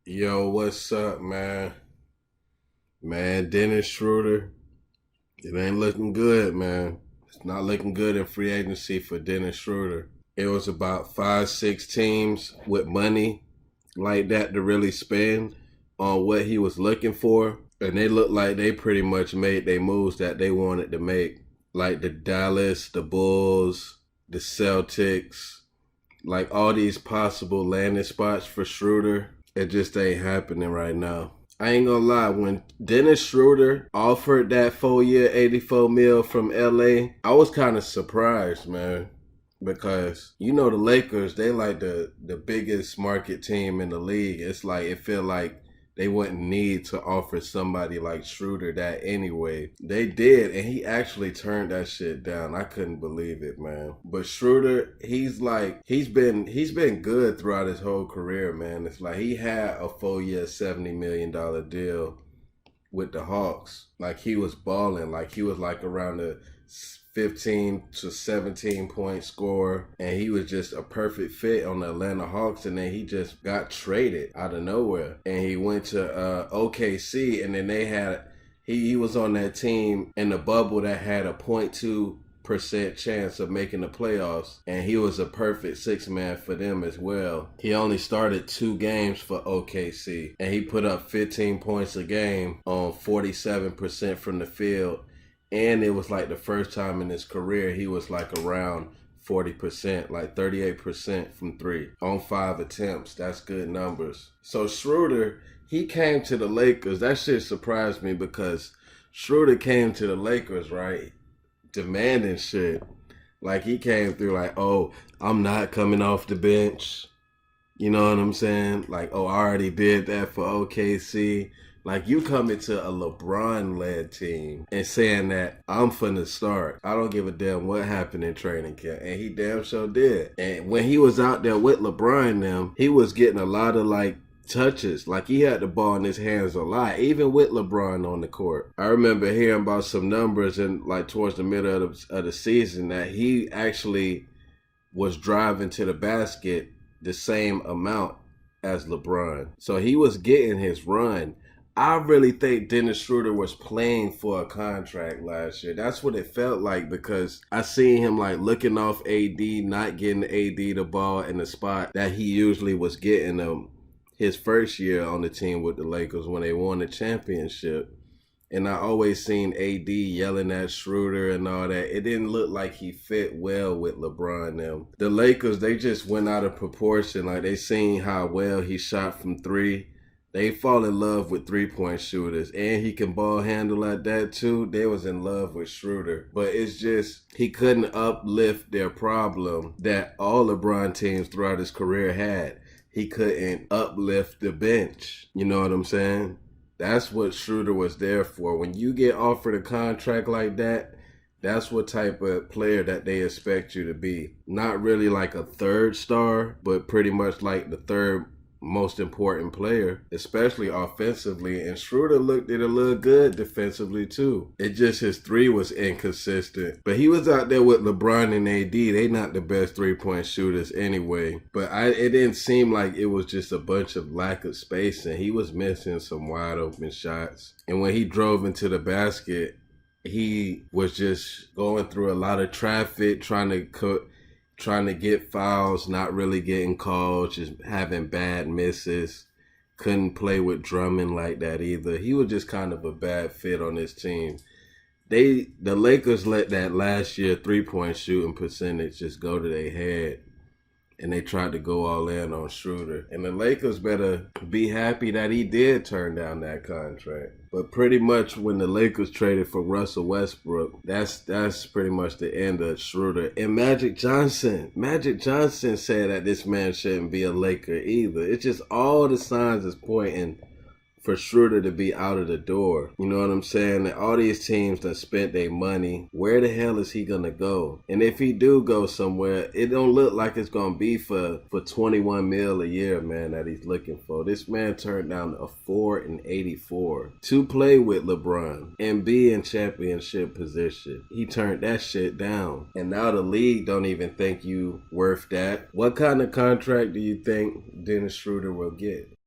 Yo, what's up, man? Man, Dennis Schroder, it ain't looking good, man. It's not looking good in free agency for Dennis Schroder. It was about five, six teams with money like that to really spend on what he was looking for. And they looked like they pretty much made their moves that they wanted to make. Like the Dallas, the Bulls, the Celtics, like all these possible landing spots for Schroeder. It just ain't happening right now. I ain't gonna lie, when Dennis Schroeder offered that 4 year 84 mil from LA, I was kind of surprised, man. Because you know the Lakers, they like the biggest market team in the league. It's like it feel like they wouldn't need to offer somebody like Schroeder that anyway. They did, and he actually turned that shit down. I couldn't believe it, man. But Schroeder, he's been good throughout his whole career, man. It's like he had a 4 year $70 million deal with the Hawks. Like he was balling. Like he was like around the 15 to 17 point score, and he was just a perfect fit on the Atlanta Hawks. And then he just got traded out of nowhere, and he went to OKC, and then he was on that team in the bubble that had a 0.2% chance of making the playoffs, and he was a perfect six man for them as well. He only started 2 games for OKC, and he put up 15 points a game on 47% from the field. And it was like the first time in his career he was like around 40%, like 38% from three on 5 attempts. That's good numbers. So Schroeder, he came to the Lakers. That shit surprised me because Schroeder came to the Lakers, right? Demanding shit. Like he came through like, oh, I'm not coming off the bench. You know what I'm saying? Like, oh, I already did that for OKC. Like, you coming to a LeBron-led team and saying that I'm finna start. I don't give a damn what happened in training camp. And he damn sure did. And when he was out there with LeBron and them, he was getting a lot of, like, touches. Like, he had the ball in his hands a lot, even with LeBron on the court. I remember hearing about some numbers and like towards the middle of the season that he actually was driving to the basket the same amount as LeBron. So he was getting his run. I really think Dennis Schroeder was playing for a contract last year. That's what it felt like because I seen him like looking off AD, not getting AD the ball in the spot that he usually was getting them his first year on the team with the Lakers when they won the championship. And I always seen AD yelling at Schroeder and all that. It didn't look like he fit well with LeBron them. The Lakers, they just went out of proportion. Like they seen how well he shot from three. They fall in love with 3-point shooters, and he can ball handle at that too. They was in love with Schroeder, but it's just he couldn't uplift their problem that all LeBron teams throughout his career had. He couldn't uplift the bench. You know what I'm saying? That's what Schroeder was there for. When you get offered a contract like that, that's what type of player that they expect you to be. Not really like a third star, but pretty much like the third most important player, especially offensively. And Schroeder looked at a little good defensively too. It just his three was inconsistent. But he was out there with LeBron and AD. They not the best 3-point shooters anyway. But it didn't seem like it was just a bunch of lack of spacing. He was missing some wide open shots. And when he drove into the basket, he was just going through a lot of traffic, trying to get fouls, not really getting called, just having bad misses. Couldn't play with Drummond like that either. He was just kind of a bad fit on this team. The Lakers let that last year 3-point shooting percentage just go to their head, and they tried to go all in on Schroeder. And the Lakers better be happy that he did turn down that contract. But pretty much when the Lakers traded for Russell Westbrook, that's pretty much the end of Schroeder. And Magic Johnson said that this man shouldn't be a Laker either. It's just all the signs is pointing for Schroeder to be out of the door. You know what I'm saying? And all these teams that spent their money, where the hell is he gonna go? And if he do go somewhere, it don't look like it's gonna be for 21 mil a year, man, that he's looking for. This man turned down a 4 and 84 to play with LeBron and be in championship position. He turned that shit down. And now the league don't even think you worth that. What kind of contract do you think Dennis Schroeder will get?